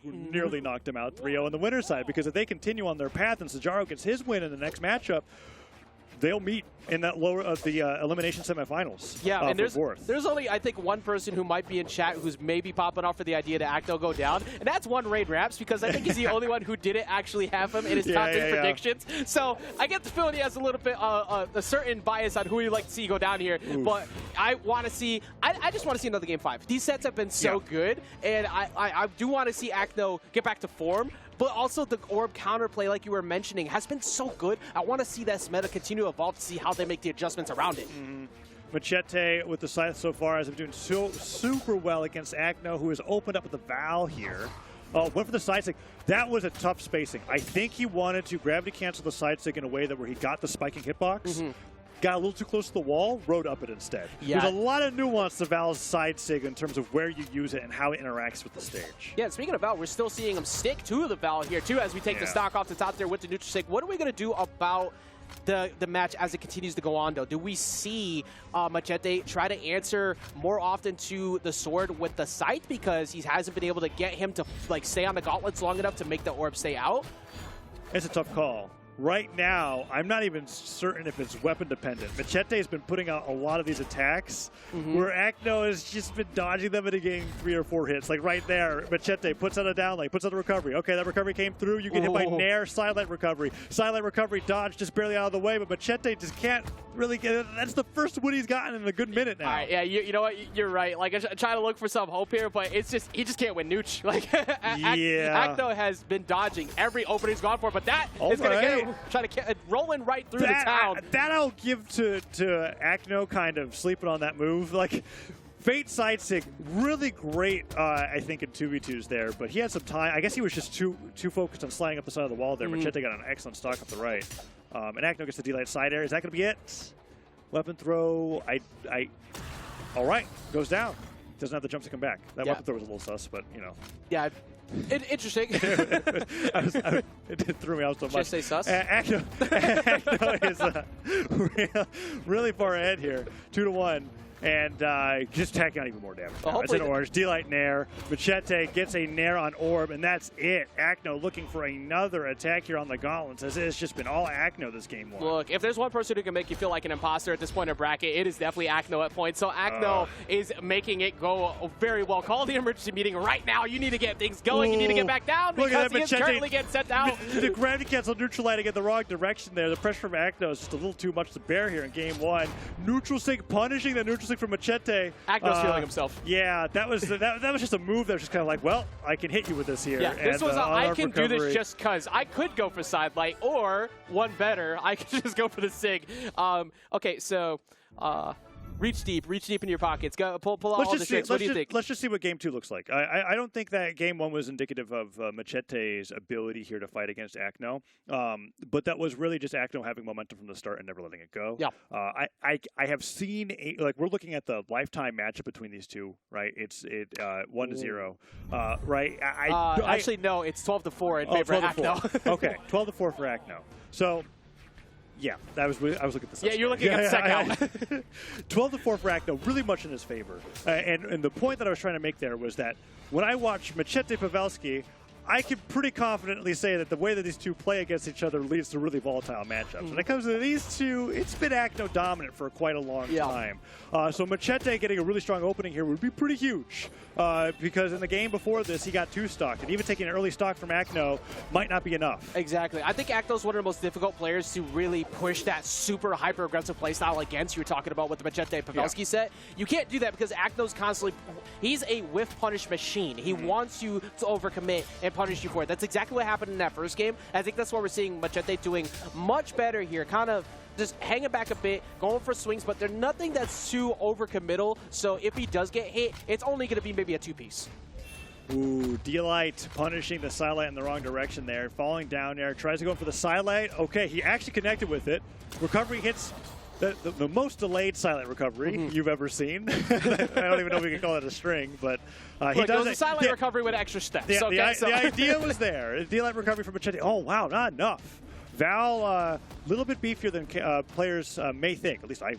nearly knocked him out 3-0 on the winner's side, because if they continue on their path and Sajaro gets his win in the next matchup, they'll meet in that lower of the elimination semifinals. Yeah, and there's only, I think, one person who might be in chat who's maybe popping off for the idea to Acno go down, and that's one Raid Raps, because I think he's the only one who didn't actually have him in his top 3 predictions. So I get the feeling he has a little bit a certain bias on who he'd like to see go down here. Oof. But I want to see, I just want to see another Game 5. These sets have been so good, and I do want to see Acno get back to form. But also the orb counterplay, like you were mentioning, has been so good. I want to see this meta continue to evolve to see how they make the adjustments around it. Macheeete with the scythe so far has been doing super well against Acno, who has opened up with the Val here. Went for the side stick. That was a tough spacing. I think he wanted to gravity cancel the side stick in a way that where he got the spiking hitbox. Got a little too close to the wall, rode up it instead. Yeah. There's a lot of nuance to Val's side sig in terms of where you use it and how it interacts with the stage. Yeah, speaking of Val, we're still seeing him stick to the Val here, too, as we take the stock off the top there with the neutral stick. What are we going to do about the match as it continues to go on, though? Do we see Macheeete try to answer more often to the sword with the scythe because he hasn't been able to get him to like stay on the gauntlets long enough to make the orb stay out? It's a tough call. Right now, I'm not even certain if it's weapon dependent. Macheeete has been putting out a lot of these attacks where Acno has just been dodging them into getting 3 or 4 hits. Like right there, Macheeete puts out a down leg, puts out a recovery. Okay, that recovery came through. You get hit by Nair, sidelight recovery. Sidelight recovery, dodge just barely out of the way, but Macheeete just can't really get it. That's the first win he's gotten in a good minute now. All right, yeah, you know what? You're right. Like, I'm trying to look for some hope here, but it's just, he just can't win Nooch. Like, Acno has been dodging every opening he's gone for, but that is going to get him. Trying to get rolling right through the town. That I'll give to Acno, kind of sleeping on that move. Like, Fate side stick, really great, I think, in 2v2s there, but he had some time. I guess he was just too focused on sliding up the side of the wall there. Macheeete got an excellent stock up the right. And Acno gets the D-Light side air. Is that going to be it? Weapon throw. All right, goes down. Doesn't have the jump to come back. That weapon throw was a little sus, but, you know. Yeah. Interesting. It threw me out so much. Just say sus? Acno is really far ahead here, 2-1. And just tacking on even more damage. It's an orange. D-Light Nair. Macheeete gets a Nair on Orb, and that's it. Acno looking for another attack here on the gauntlets, as it's just been all Acno this game one. Look, if there's one person who can make you feel like an imposter at this point in bracket, it is definitely Acno at points. So Acno is making it go very well. Call the emergency meeting right now. You need to get things going. You need to get back down because he is currently getting sent out. The gravity cancel neutral lighting in the wrong direction there. The pressure from Acno is just a little too much to bear here in game one. Neutral sync punishing the neutral sync from Macheeete. Acno's feeling himself. Yeah, that was just a move that was just kind of like, well, I can hit you with this here. Yeah, this was I can do this just because. I could go for sidelight, or one better, I could just go for the sig. Okay, so reach deep in your pockets. Go pull out all the tricks. What do you think? Let's just see what game 2 looks like. I don't think that game 1 was indicative of Macheete's ability here to fight against Acno, but that was really just Acno having momentum from the start and never letting it go. Yeah. I have seen like we're looking at the lifetime matchup between these two, right? It's 1-0, right? Actually, no, it's 12-4 in favor of Acno. Okay, 12-4 for Acno. So. Yeah, I was looking at the you're looking at the second out. 12-4 for Acno, really much in his favor. And the point that I was trying to make there was that when I watch Macheeete Pavelski, I can pretty confidently say that the way that these two play against each other leads to really volatile matchups. When it comes to these two, it's been Acno dominant for quite a long time. So Macheeete getting a really strong opening here would be pretty huge because in the game before this, he got 2 stocked. And even taking an early stock from Acno might not be enough. Exactly. I think Acno's one of the most difficult players to really push that super hyper-aggressive playstyle against. You were talking about with the Macheeete Pavelski set. You can't do that because Acno's constantly, he's a whiff punish machine. He wants you to overcommit and punish you for it. That's exactly what happened in that first game. I think that's what we're seeing Macheeete doing much better here, kind of just hanging back a bit, going for swings, but there's nothing that's too overcommittal, so if he does get hit, it's only going to be maybe a 2-piece. Ooh, D-Light punishing the sidelight in the wrong direction there, falling down there, tries to go for the sidelight. Okay, he actually connected with it. Recovery hits the most delayed silent recovery you've ever seen. I don't even know if we can call it a string, but he does it. Silent recovery with extra steps. The idea was there. D-Light recovery from Macheeete. Oh, wow, not enough. Val, a little bit beefier than players may think. At least I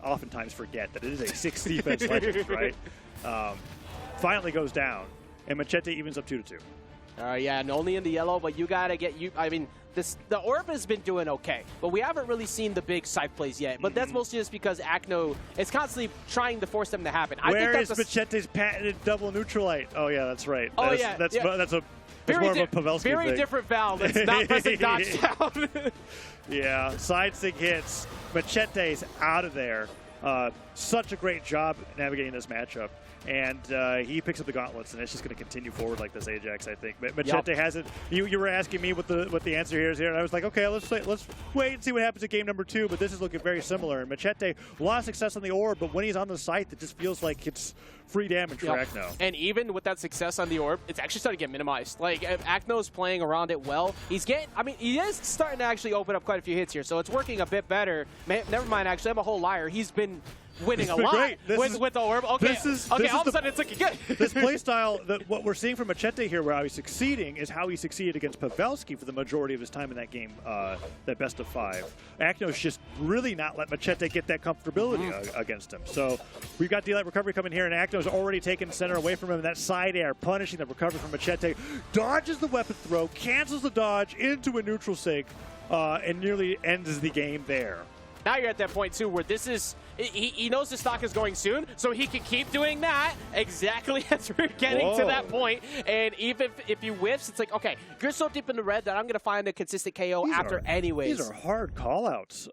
oftentimes forget that it is a 6 defense legend, right? Finally goes down. and Macheeete evens up 2-2. Yeah, and only in the yellow, but you gotta get I mean, the orb has been doing okay, but we haven't really seen the big scythe plays yet. But that's mostly just because Acno is constantly trying to force them to happen. Where is Macheete's patented double neutralite? Oh yeah, that's right. That's more of a Pavelski very thing. different valve. It's not pressing dodge down. Yeah, side sig hits. Macheete's out of there. Such a great job navigating this matchup. And he picks up the gauntlets, and it's just going to continue forward like this, Ajax, I think. But Macheeete hasn't. You were asking me what the answer here is here, and I was like, okay, let's wait and see what happens at game number 2. But this is looking very similar. And Macheeete, a lot of success on the orb, but when he's on the scythe, it just feels like it's free damage for Acno. And even with that success on the orb, it's actually starting to get minimized. Like, if Acno's playing around it well, he's getting. I mean, he is starting to actually open up quite a few hits here, so it's working a bit better. Never mind, actually, I'm a whole liar. He's been winning a lot with the orb. Okay, all of a sudden it's looking good. This playstyle, what we're seeing from Macheeete here, where he's succeeding, is how he succeeded against Pavelski for the majority of his time in that game, that best of 5. Acno's just really not let Macheeete get that comfortability against him. So we've got D-Light recovery coming here, and Acno's already taken center away from him. That side air, punishing the recovery from Macheeete, dodges the weapon throw, cancels the dodge into a neutral sig, and nearly ends the game there. Now you're at that point, too, where this is... He knows the stock is going soon, so he can keep doing that exactly as we're getting to that point. And even if he whiffs, it's like, okay, you're so deep in the red that I'm going to find a consistent KO anyways. These are hard call-outs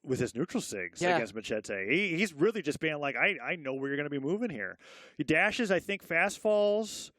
with his neutral sigs against Macheeete. He's really just being like, I know where you're going to be moving here. He dashes, I think, fast falls,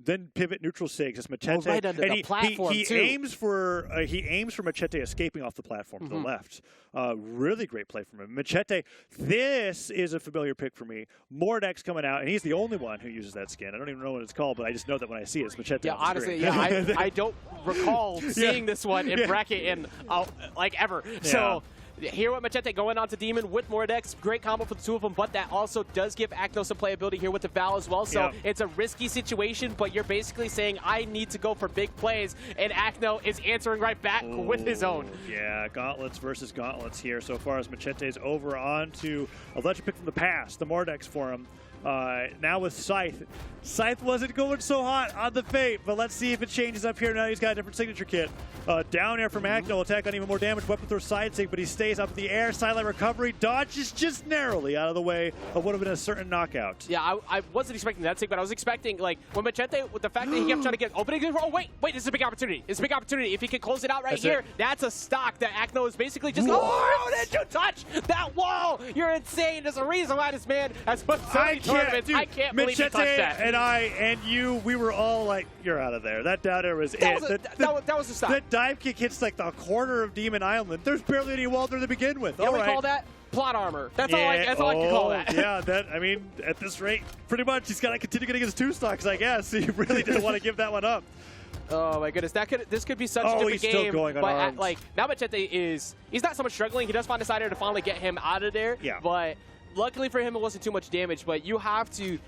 then pivot neutral sigs as Macheeete. Right under the platform, he aims for Macheeete escaping off the platform to the left. Really great play from him. Macheeete, this is a familiar pick for me. Mordek's coming out, and he's the only one who uses that skin. I don't even know what it's called, but I just know that when I see it, it's Macheeete. Yeah, honestly, I don't recall seeing this one in bracket in like ever. Yeah. So. Here with Macheeete going on to Demon with Mordex. Great combo for the two of them, but that also does give Acno some playability here with the Val as well. So it's a risky situation, but you're basically saying, I need to go for big plays, and Acno is answering right back with his own. Yeah, gauntlets versus gauntlets here. So far as Macheete's over on to a legend pick from the past, the Mordex for him. Now with Scythe. Scythe wasn't going so hot on the Fate, but let's see if it changes up here. Now he's got a different signature kit. Down air from Acno, attack on even more damage. Weapon throw side sig, but he stays up in the air. Silent recovery, dodges just narrowly out of the way of what would have been a certain knockout. Yeah, I wasn't expecting that sig, but I was expecting, like, when Macheeete, with the fact that he kept trying to get opening, oh, wait, this is a big opportunity. It's a big opportunity. If he can close it out that's a stock that Acno is basically just, oh, did you touch that wall? You're insane. There's a reason why this man has put so many tournaments. I can't believe he touched that. And I and you, we were all like, you're out of there. That down air was that was a stop. That dive kick hits like the corner of Demon Island. There's barely any wall there to begin with. You know what we call that? Plot armor. That's all I can call that. Yeah, I mean, at this rate, pretty much he's got to continue getting his 2 stocks, I guess. He really didn't want to give that one up. Oh my goodness, this could be such a different he's game. Still going on but like now Macheeete he's not so much struggling. He does find a side air to finally get him out of there. Yeah. But luckily for him, it wasn't too much damage. But you have to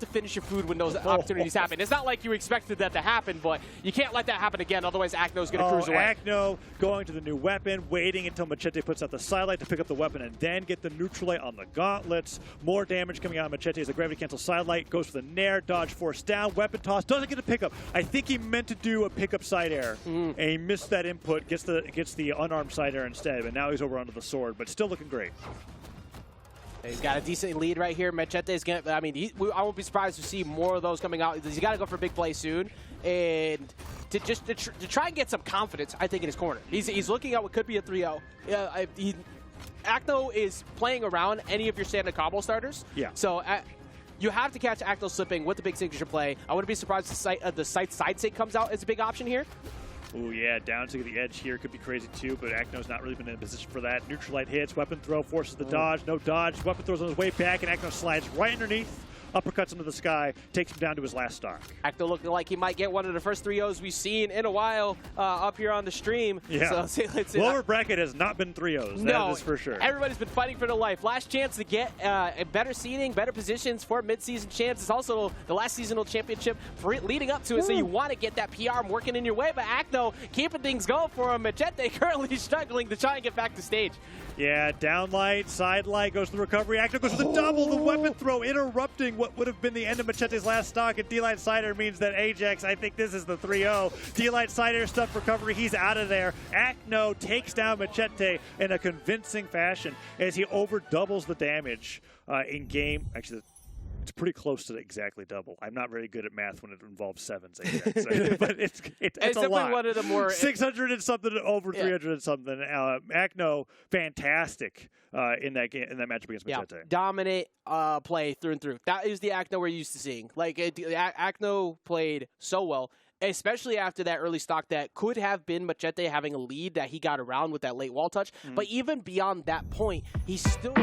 finish your food when those opportunities happen. It's not like you expected that to happen, but you can't let that happen again, otherwise Acno's going to cruise away. Acno going to the new weapon, waiting until Macheeete puts out the sidelight to pick up the weapon and then get the neutralite on the gauntlets. More damage coming out of Macheeete as the gravity cancel sidelight goes for the nair, dodge force down, weapon toss, doesn't get a pickup. I think he meant to do a pickup side air, and he missed that input, gets the unarmed side air instead, but now he's over onto the sword, but still looking great. He's got a decent lead right here. Macheeete is going to, I mean, I won't be surprised to see more of those coming out. He's got to go for a big play soon. And to try and get some confidence, I think, in his corner. He's looking at what could be a 3-0. Acno is playing around any of your standard combo starters. Yeah. So you have to catch Acno slipping with the big signature play. I wouldn't be surprised if the side sig comes out as a big option here. Oh yeah, down to the edge here could be crazy too, but Acno's not really been in a position for that. Neutralite hits, weapon throw, forces the dodge, no dodge. Weapon throws on his way back, and Acno slides right underneath. Uppercuts into the sky, takes him down to his last stock. Acno looking like he might get one of the first 3-0s we've seen in a while up here on the stream. Yeah. So, lower bracket has not been 3-0s, no, that is for sure. Everybody's been fighting for their life. Last chance to get better seeding, better positions for mid-season champs. It's also the last seasonal championship leading up to it, so you want to get that PR working in your way, but Acno keeping things going for him. Macheeete currently struggling to try and get back to stage. Yeah, down light, side light, goes to the recovery. Acno goes for the double, the weapon throw, interrupting what would have been the end of Macheeete's last stock, and D-Light Cider means that Ajax, I think this is the 3-0. D-Light Cider stuff recovery, he's out of there. Acno takes down Macheeete in a convincing fashion as he over doubles the damage in game. Actually, it's pretty close to exactly double. I'm not very good at math when it involves sevens, Ajax, but it's a lot. One of the more 600 and something over 300 and something. Acno, fantastic in that game, in that matchup against Macheeete. Dominant play through and through. That is the Acno we're used to seeing. Like Acno played so well, especially after that early stock that could have been Macheeete having a lead that he got around with that late wall touch. But even beyond that point, he's still